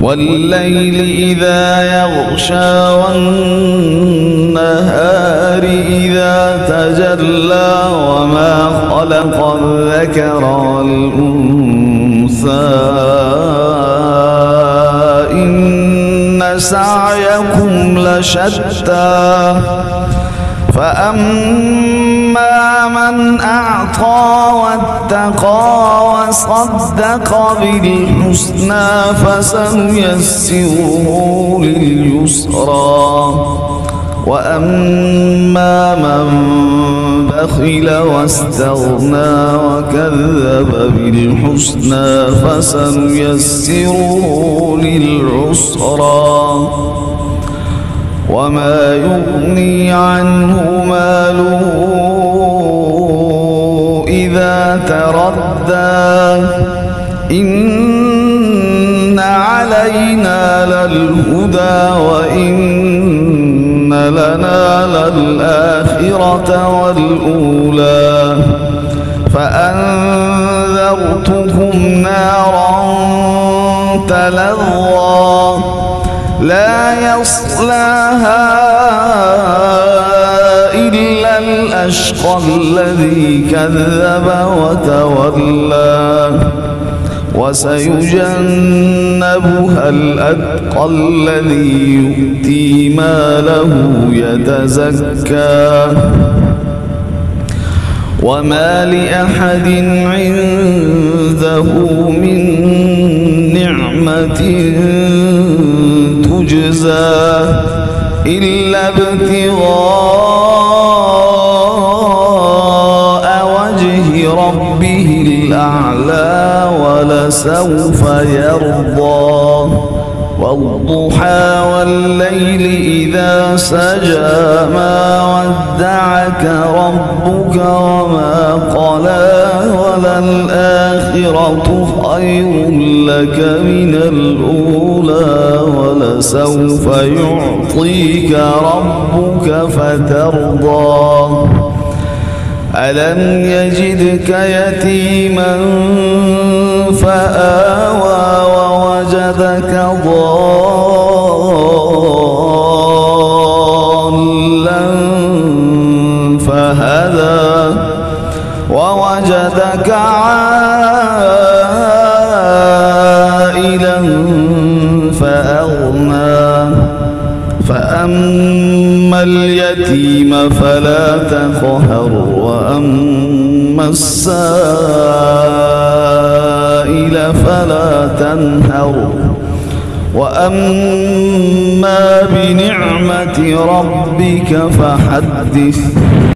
والليل إذا يغشى والنهار إذا تجلى وما خلق الذكر والأنثى إن سعيكم لشتى فأما من أعطى واتقى وصدق بالحسنى فسنيسره لليسرى وأما من بخل واستغنى وكذب بالحسنى فسنيسره للعسرى وما يغني عنه ماله إذا تردى إن علينا للهدى وإن لنا للآخرة والأولى فأنذرتكم نارا تلظى لا يصلاها إلا الأشقى الذي كذب وتولى وسيجنبها الأتقى الذي يؤتي ماله يتزكى وما لأحد عنده من نعمة تجزى إلا ابتغاء وجه ربه الأعلى ولسوف يرضى والضحى والليل إذا سجى ما ودعك ربك وما قلى وللآخرة خير لك من الأولى ولسوف يعطيك ربك فترضى ألم يجدك يتيما فآوى ووجدك ضالا فهدى ووجدك عائلا فأغنى فأما اليتيم فلا تقهر وأما السائل فلا تنهر وأما بنعمة ربك فحدث.